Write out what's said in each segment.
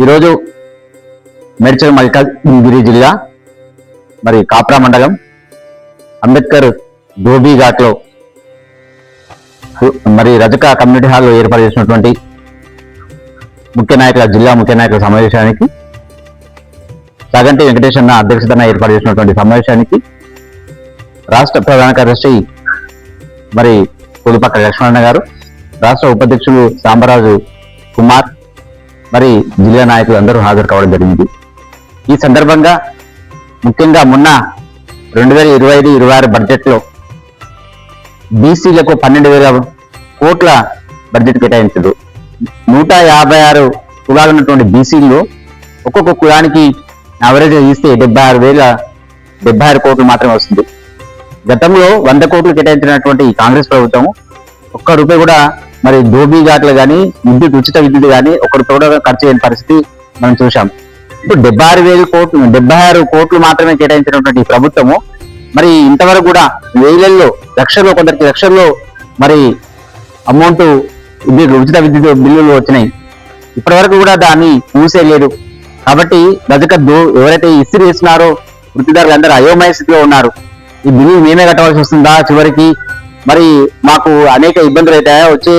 ఈరోజు మేడ్చల్ మల్కాజ్గిరి జిల్లా మరి కాప్రా మండలం అంబేద్కర్ ధోబీ ఘాట్లో మరి రజక కమ్యూనిటీ హాల్లో ఏర్పాటు చేసినటువంటి జిల్లా ముఖ్య నాయకుల సమావేశానికి సాగంటి వెంకటేష్ అన్న అధ్యక్షతన ఏర్పాటు చేసినటువంటి సమావేశానికి రాష్ట్ర ప్రధాన కార్యదర్శి మరి కొలుపక్క లక్ష్మణ గారు, రాష్ట్ర ఉపాధ్యక్షులు సాంబరాజు కుమార్, మరి జిల్లా నాయకులు అందరూ హాజరు కావడం జరిగింది. ఈ సందర్భంగా ముఖ్యంగా మొన్న 2025-26 బడ్జెట్లో బీసీలకు 12,000 కోట్ల బడ్జెట్ కేటాయించారు. 156 కులాలు ఉన్నటువంటి బీసీల్లో ఒక్కొక్క కులానికి యావరేజ్ ఇస్తే 76 కోట్లు మాత్రమే వస్తుంది. గతంలో 100 కోట్లు కేటాయించినటువంటి కాంగ్రెస్ ప్రభుత్వం ఒక్క రూపాయి కూడా మరి ధోబీ ఘాట్లు కానీ ఉచిత విద్యుత్ కానీ ఒక్క రూపాయి కూడా ఖర్చు చేయని పరిస్థితి మనం చూసాం. ఇప్పుడు 76 కోట్లు మాత్రమే కేటాయించినటువంటి ప్రభుత్వము మరి ఇంతవరకు కూడా వేలల్లో లక్షల్లో, కొందరికి లక్షల్లో మరి అమౌంట్ ఉచిత విద్యుత్ బిల్లులు వచ్చినాయి. ఇప్పటి వరకు కూడా దాన్ని మూసేయలేదు. కాబట్టి రజక ఎవరైతే ఇస్త్రీ చేస్తున్నారో వృత్తిదారులు అందరూ అయోమయ స్థితిలో ఉన్నారు. ఈ బిల్లు మేమే కట్టవలసి వస్తుందా, చివరికి మరి మాకు అనేక ఇబ్బందులు అవుతాయా, వచ్చే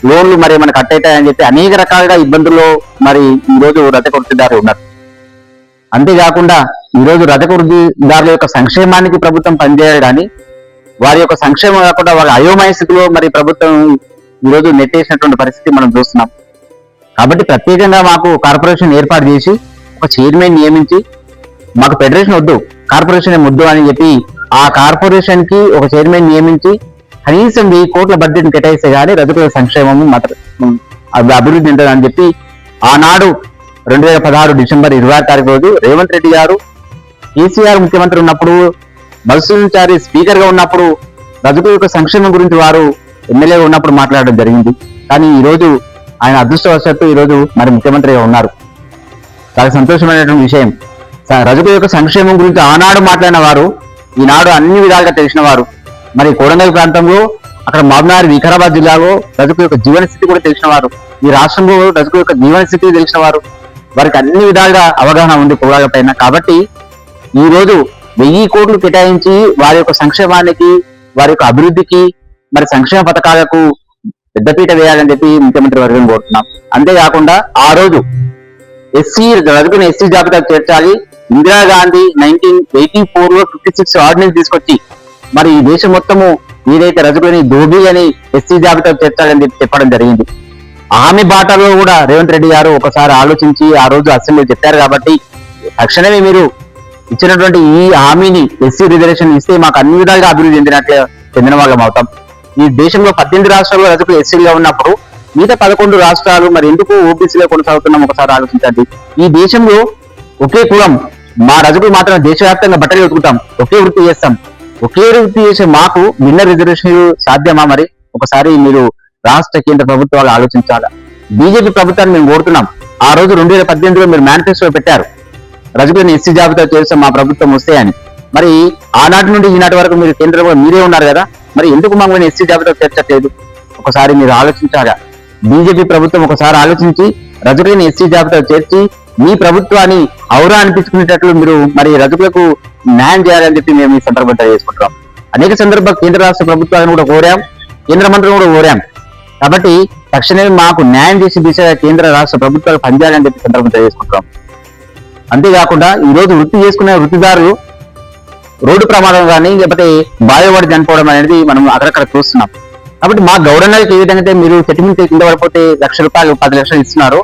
లోన్లు మరి మనకు కట్ అవుతాయని చెప్పి అనేక రకాలుగా ఇబ్బందుల్లో మరి ఈరోజు రజక వృత్తిదారులు ఉన్నారు. అంతేకాకుండా ఈరోజు రజక వృత్తిదారుల యొక్క సంక్షేమానికి ప్రభుత్వం పనిచేయాలి కానీ వారి యొక్క సంక్షేమం కాకుండా వారి అయోమయ స్థితిలో మరి ప్రభుత్వం ఈరోజు నెట్టేసినటువంటి పరిస్థితి మనం చూస్తున్నాం. కాబట్టి ప్రత్యేకంగా మాకు కార్పొరేషన్ ఏర్పాటు చేసి ఒక చైర్మన్ నియమించి, మాకు ఫెడరేషన్ వద్దు, కార్పొరేషన్ ముద్దు అని చెప్పి ఆ కార్పొరేషన్ కి ఒక చైర్మన్ నియమించి కనీసం 1000 కోట్ల బడ్జెట్ కేటాయిస్తే కానీ రజకుల సంక్షేమం అభివృద్ధి ఉంటుందని చెప్పి ఆనాడు 2016 డిసెంబర్ 26 రోజు రేవంత్ రెడ్డి గారు కేసీఆర్ ముఖ్యమంత్రి ఉన్నప్పుడు, బల్సుచారి స్పీకర్ గా ఉన్నప్పుడు రజకుల యొక్క సంక్షేమం గురించి వారు ఎమ్మెల్యేగా ఉన్నప్పుడు మాట్లాడడం జరిగింది. కానీ ఈ రోజు ఆయన అదృష్టవశాత్తు ఈ రోజు మరి ముఖ్యమంత్రిగా ఉన్నారు. చాలా సంతోషమైనటువంటి విషయం. రజకుల యొక్క సంక్షేమం గురించి ఆనాడు మాట్లాడిన వారు ఈనాడు అన్ని విధాలుగా తెలిసిన వారు. మరి కొడంగల్ ప్రాంతంలో, అక్కడ మహబూబ్నగర్, వికారాబాద్ జిల్లాలో రజకుల యొక్క జీవన స్థితి కూడా తెలిసిన వారు. ఈ రాష్ట్రంలో రజకుల యొక్క జీవన స్థితి తెలిసిన వారు. వారికి అన్ని విధాలుగా అవగాహన ఉంది కులాల పైన. కాబట్టి ఈ రోజు 1000 కోట్లు కేటాయించి వారి యొక్క సంక్షేమానికి, వారి యొక్క అభివృద్ధికి, మరి సంక్షేమ పథకాలకు పెద్దపీట వేయాలని చెప్పి ముఖ్యమంత్రి వర్గం కోరుతున్నాం. అంతేకాకుండా ఆ రోజు రజకుని ఎస్సీ జాబితాకు చేర్చాలి. ఇందిరాగాంధీ 1984లో 56 ఆర్డినెన్స్ తీసుకొచ్చి మరి ఈ దేశం మొత్తము ఏదైతే రజకులని ధోబీ అని ఎస్సీ జాబితాకు చేర్చాలని చెప్పి చెప్పడం జరిగింది. ఆమె బాటలో కూడా రేవంత్ రెడ్డి గారు ఒకసారి ఆలోచించి ఆ రోజు అసెంబ్లీ చెప్పారు. కాబట్టి తక్షణమే మీరు ఇచ్చినటువంటి ఈ హామీని ఎస్సీ రిజర్వేషన్ ఇస్తే మాకు అన్ని విధాలుగా అభివృద్ధి చెందిన వాళ్ళం అవుతాం. ఈ దేశంలో 18 రాష్ట్రాల్లో రజకులు ఎస్సీగా ఉన్నప్పుడు మిగతా 11 రాష్ట్రాలు మరి ఎందుకు ఓబీసీలో కొనసాగుతున్నాం ఒకసారి ఆలోచించండి. ఈ దేశంలో ఒకే కులం మా రజకులు మాత్రం దేశవ్యాప్తంగా బట్టలు వెతుకుతాం, ఒకే వృత్తి చేస్తాం. ఒకే వృత్తి చేసే మాకు భిన్న రిజర్వేషన్ సాధ్యమా? మరి ఒకసారి మీరు రాష్ట్ర కేంద్ర ప్రభుత్వాలు ఆలోచించాలా. బీజేపీ ప్రభుత్వాన్ని మేము కోరుతున్నాం. ఆ రోజు 2018లో మీరు మేనిఫెస్టో పెట్టారు, రజకులను ఎస్సీ జాబితా చేస్తే మా ప్రభుత్వం వస్తే అని. మరి ఆనాటి నుండి ఈనాటి వరకు మీరు కేంద్రంలో మీరే ఉన్నారు కదా, మరి ఎందుకు మమ్మల్ని ఎస్సీ జాబితా చేర్చట్లేదు? ఒకసారి మీరు ఆలోచించాలా. బీజేపీ ప్రభుత్వం ఒకసారి ఆలోచించి రజకులను ఎస్సీ జాబితా చేర్చి మీ ప్రభుత్వాన్ని ఔరా అనిపించుకునేటట్లు మీరు మరి రజకులకు న్యాయం చేయాలని చెప్పి మేము ఈ సందర్భంగా చేసుకుంటున్నాం. అనేక సందర్భాలు కేంద్ర రాష్ట్ర ప్రభుత్వాలను కూడా కోరాం, కేంద్ర మంత్రులను కూడా కోరాం. కాబట్టి తక్షణమే మాకు న్యాయం చేసి దిశగా కేంద్ర రాష్ట్ర ప్రభుత్వాలు పనిచేయాలని చెప్పి సందర్భంగా చేసుకుంటున్నాం. అంతేకాకుండా ఈ రోజు వృత్తి చేసుకునే వృత్తిదారులు రోడ్డు ప్రమాదం కానీ లేకపోతే బాధపడి చనిపోవడం అనేది మనం అక్కడక్కడ చూస్తున్నాం. కాబట్టి మా గవర్నర్కి ఏ విధంగా మీరు సెటిల్మెంట్ కింద పడిపోతే 1,00,000 రూపాయలు 10 లక్షలు ఇస్తున్నారు,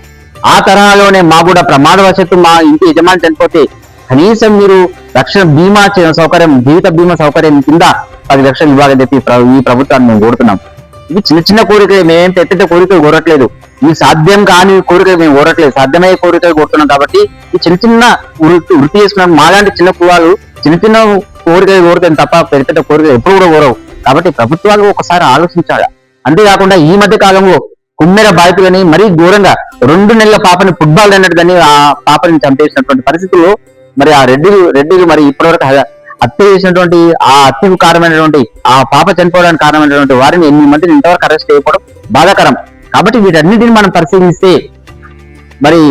ఆ తరహాలోనే మా కూడా ప్రమాదవశాత్తు మా ఇంటి యజమాని చనిపోతే కనీసం మీరు రక్షణ బీమా సౌకర్యం, జీవిత బీమా సౌకర్యం కింద 10 లక్షలు ఇవ్వాలని చెప్పి ఈ ప్రభుత్వాన్ని మేము కోరుతున్నాం. ఇవి చిన్న చిన్న కోరికలు, మేమేం పెద్ద కోరికలు కోరట్లేదు. ఇవి సాధ్యం కాని కోరికలు మేము కోరట్లేదు, సాధ్యమయ్యే కోరికలు కోరుతున్నాం. కాబట్టి ఈ చిన్న చిన్న వృత్తి చేసుకున్నాం. మాలాంటి చిన్న కులాలు చిన్న చిన్న కోరికలు కోరుతాయి తప్ప పెద్ద కోరికలు ఎప్పుడు కూడా కోరవు. కాబట్టి ప్రభుత్వాలు ఒకసారి ఆలోచించాలి. అంతేకాకుండా ఈ మధ్య కాలంలో కుమ్మెర బాధితులని మరీ ఘోరంగా 2 నెలల పాపని ఫుట్బాల్ అన్నట్టుగాని ఆ పాపని చంపేసినటువంటి పరిస్థితుల్లో మరి ఆ రెడ్డిలు మరి ఇప్పటివరకు హత్య చేసినటువంటి ఆ హత్యకు కారణమైనటువంటి ఆ పాప చనిపోవడానికి కారణమైనటువంటి వారిని 8 మందిని ఇంతవరకు అరెస్ట్ చేయకపోవడం బాధాకరం. కాబట్టి వీటన్నిటిని మనం పరిశీలిస్తే మరి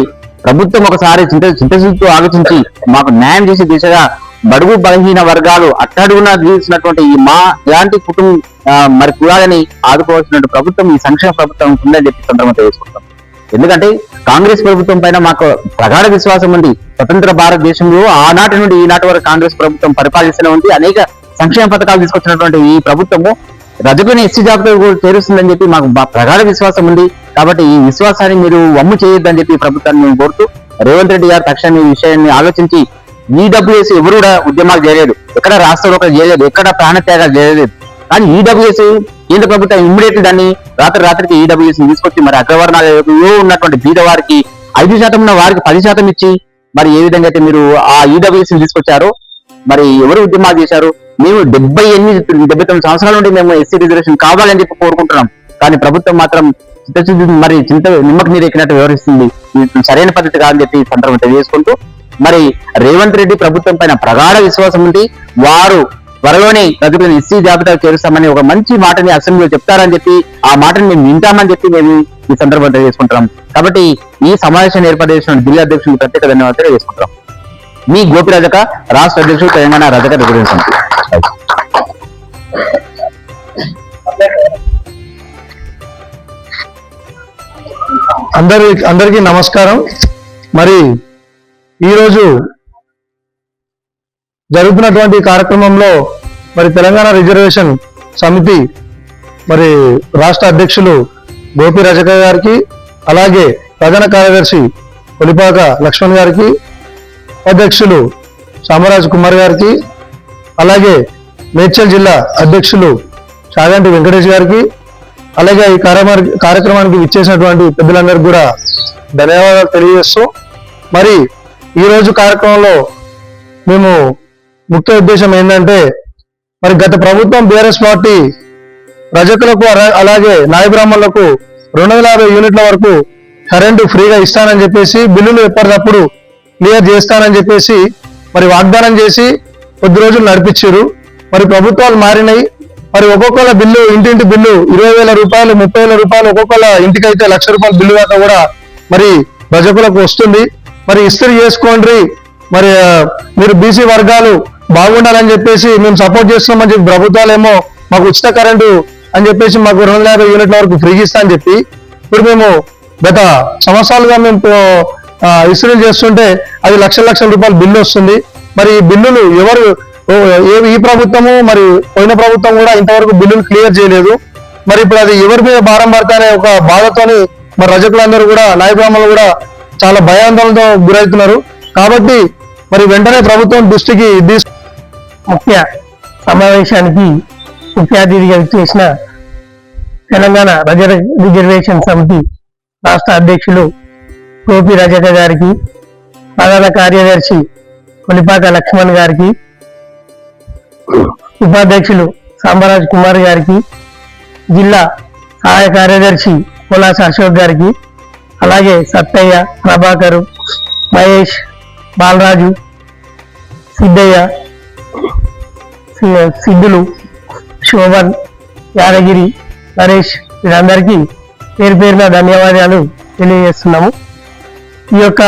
ప్రభుత్వం ఒకసారి చిత్తశుద్ధితో ఆలోచించి మాకు న్యాయం చేసే దిశగా బడుగు బలహీన వర్గాలు అట్టడుగున తీసినటువంటి ఈ మా ఇలాంటి మరి కులాలని ఆదుకోవాల్సిన ప్రభుత్వం ఈ సంక్షేమ ప్రభుత్వం ఉందని చెప్పి సందర్భంగా తెలుసుకుంటాం. ఎందుకంటే కాంగ్రెస్ ప్రభుత్వం పైన మాకు ప్రగాఢ విశ్వాసం ఉంది. స్వతంత్ర భారతదేశంలో ఆనాటి నుండి ఈనాటి వరకు కాంగ్రెస్ ప్రభుత్వం పరిపాలిస్తూనే ఉంది. అనేక సంక్షేమ పథకాలు తీసుకొచ్చినటువంటి ఈ ప్రభుత్వము రజకుని ఎస్సీ జాబితాకు చేరుస్తుందని చెప్పి మాకు ప్రగాఢ విశ్వాసం ఉంది. కాబట్టి ఈ విశ్వాసాన్ని మీరు వమ్ము చేయొద్దని చెప్పి ప్రభుత్వాన్ని మేము కోరుతూ, రేవంత్ రెడ్డి గారు తక్షణం ఈ విషయాన్ని ఆలోచించి ఈడబ్ల్యూఎస్ ఎవరు కూడా ఉద్యమాలు చేయలేదు, ఎక్కడ రాష్ట్రంలో చేయలేదు, ఎక్కడ ప్రాణత్యాగాలు చేయలేదు. కానీ ఈడబ్ల్యూఎస్ కేంద్ర ప్రభుత్వం ఇమ్మీడియట్ దాన్ని రాత్రికి ఈడబ్ల్యూఎస్ తీసుకొచ్చి మరి అగ్రవర్ణాలు ఉన్నటువంటి బీద వారికి 5% ఉన్న వారికి 10% ఇచ్చి మరి ఏ విధంగా అయితే మీరు ఆ ఈడబ్ల్యూఎస్ తీసుకొచ్చారో మరి ఎవరు ఉద్యమాలు చేశారు. మేము 79 సంవత్సరాల నుండి మేము ఎస్సీ రిజర్వేషన్ కావాలని చెప్పి కోరుకుంటున్నాం. కానీ ప్రభుత్వం మాత్రం చిత్తశుద్ధి మరి నిమ్మకు నీరు ఎక్కినట్టు వ్యవహరిస్తుంది. ఇది సరైన పద్ధతి కాదని చెప్పి సందర్భం తెలియజేసుకుంటూ, మరి రేవంత్ రెడ్డి ప్రభుత్వం పైన ప్రగాఢ విశ్వాసం ఉంది. వారు త్వరలోనే రజకులను ఎస్సీ జాబితాకు చేరుస్తామని ఒక మంచి మాటని అసెంబ్లీలో చెప్తారని చెప్పి ఆ మాటని మేము వింటామని చెప్పి మేము ఈ సందర్భంగా తెలియజేసుకుంటున్నాం. కాబట్టి ఈ సమావేశాన్ని ఏర్పాటు చేసిన ఢిల్లీ అధ్యక్షులకు ప్రత్యేక ధన్యవాదాలు తెలియజేసుకుంటాం. మీ గోపి రజక, రాష్ట్ర అధ్యక్షుడు, తెలంగాణ రజక రిజర్వేషన్ సమితి. అందరికీ నమస్కారం. మరి ఈరోజు జరుగుతున్నటువంటి కార్యక్రమంలో మరి తెలంగాణ రిజర్వేషన్ సమితి మరి రాష్ట్ర అధ్యక్షులు గోపి రజక గారికి, అలాగే ప్రధాన కార్యదర్శి కొలిపాక లక్ష్మణ్ గారికి, అధ్యక్షులు సామరాజ్ కుమార్ గారికి, అలాగే మేడ్చల్ జిల్లా అధ్యక్షులు చాగంటి వెంకటేష్ గారికి, అలాగే ఈ కార్యక్రమానికి విచ్చేసినటువంటి పెద్దలందరికీ కూడా ధన్యవాదాలు తెలియజేస్తూ, మరి ఈరోజు కార్యక్రమంలో మేము ముఖ్య ఉద్దేశం ఏంటంటే, మరి గత ప్రభుత్వం బీఆర్ఎస్ పార్టీ రజకులకు అలాగే నాయ బ్రాహ్మణులకు 250 యూనిట్ల వరకు కరెంటు ఫ్రీగా ఇస్తానని చెప్పేసి, బిల్లులు ఎప్పటికప్పుడు క్లియర్ చేస్తానని చెప్పేసి మరి వాగ్దానం చేసి కొద్ది రోజులు నడిపించారు. మరి ప్రభుత్వాలు మారినాయి. మరి ఒక్కొక్కల బిల్లు, ఇంటింటి బిల్లు 20,000 రూపాయలు, 30,000 రూపాయలు, ఒక్కొక్కల ఇంటికైతే ₹1,00,000 బిల్లు దాకా కూడా మరి రజకులకు వస్తుంది. మరి ఇస్త్రీ చేసుకోండి, మరి మీరు బీసీ వర్గాలు బాగుండాలని చెప్పేసి మేము సపోర్ట్ చేస్తున్నామని చెప్పి ప్రభుత్వాలేమో మాకు ఉచిత కరెంటు అని చెప్పేసి మాకు 250 యూనిట్ల వరకు ఫ్రీ ఇస్తా అని చెప్పి, ఇప్పుడు మేము గత సంవత్సరాలుగా మేము ఇస్త్రీలు చేస్తుంటే అది లక్షల రూపాయల బిల్లు వస్తుంది. మరి ఈ బిల్లులు ఎవరు, ఈ ప్రభుత్వము మరి పోయిన ప్రభుత్వం కూడా ఇంతవరకు బిల్లులు క్లియర్ చేయలేదు. మరి ఇప్పుడు అది ఎవరి మీద భారం పడతానే ఒక బాధతోని మరి రజకులందరూ కూడా, నాయ బ్రాహ్మణులు కూడా చాలా భయాందోళనతో గురవుతున్నారు. కాబట్టి మరి వెంటనే ప్రభుత్వం దృష్టికి ముఖ్య సమావేశానికి ముఖ్య అతిథిగా చేసిన తెలంగాణ రిజర్వేషన్ సమితి రాష్ట్ర అధ్యక్షులు గోపి రజక గారికి, ప్రధాన కార్యదర్శి కొలిపాక లక్ష్మణ్ గారికి, ఉపాధ్యక్షులు సాంబరాజ్ కుమార్ గారికి, జిల్లా సహాయ కార్యదర్శి పొలాస అశోక్ గారికి, అలాగే సత్తయ్య, ప్రభాకరు, మహేష్, బాలరాజు, సిద్ధయ్య, సిద్ధులు, శోభన్, యాదగిరి, నరేష్, వీరందరికీ పేరు పేరున ధన్యవాదాలు తెలియజేస్తున్నాము. ఈ యొక్క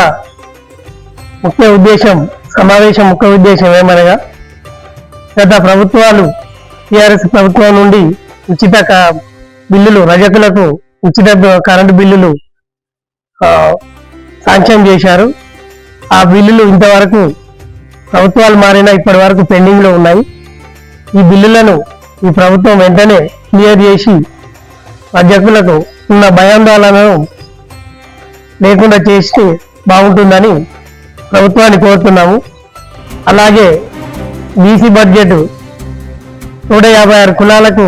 సమావేశం ముఖ్య ఉద్దేశం ఏమనగా, గత ప్రభుత్వాలు టీఆర్ఎస్ ప్రభుత్వం నుండి ఉచిత బిల్లులు, రజకులకు ఉచిత కరెంటు బిల్లులు శాంక్షన్ చేశారు. ఆ బిల్లులు ఇంతవరకు ప్రభుత్వాలు మారినా ఇప్పటి వరకు పెండింగ్ లో ఉన్నాయి. ఈ బిల్లులను ఈ ప్రభుత్వం వెంటనే క్లియర్ చేసి రజకులకు ఉన్న భయాందోళనను లేకుండా చేస్తే బాగుంటుందని ప్రభుత్వాన్ని కోరుతున్నాము. అలాగే బీసీ బడ్జెట్ 156 కులాలకు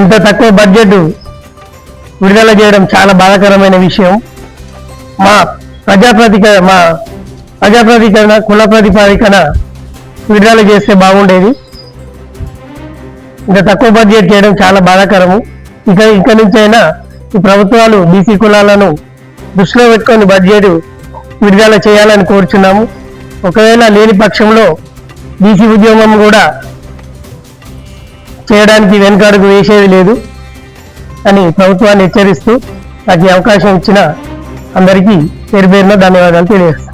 ఇంత తక్కువ బడ్జెట్ విడుదల చేయడం చాలా బాధాకరమైన విషయం. మా ప్రజాప్రతికరణ కుల ప్రతిపాదికన విడుదల చేస్తే బాగుండేది. ఇంత తక్కువ బడ్జెట్ చేయడం చాలా బాధాకరము. ఇక నుంచైనా ఈ ప్రభుత్వాలు బీసీ కులాలను దృష్టిలో పెట్టుకొని బడ్జెట్ విడుదల చేయాలని కోరుచున్నాము. ఒకవేళ లేని పక్షంలో బీసీ ఉద్యమం కూడా చేయడానికి వెనుకడుగు వేసేది లేదు అని ప్రభుత్వాన్ని హెచ్చరిస్తూ నాకు ఈ అవకాశం ఇచ్చిన అందరికీ పేరు పేరున ధన్యవాదాలు తెలియజేస్తాను.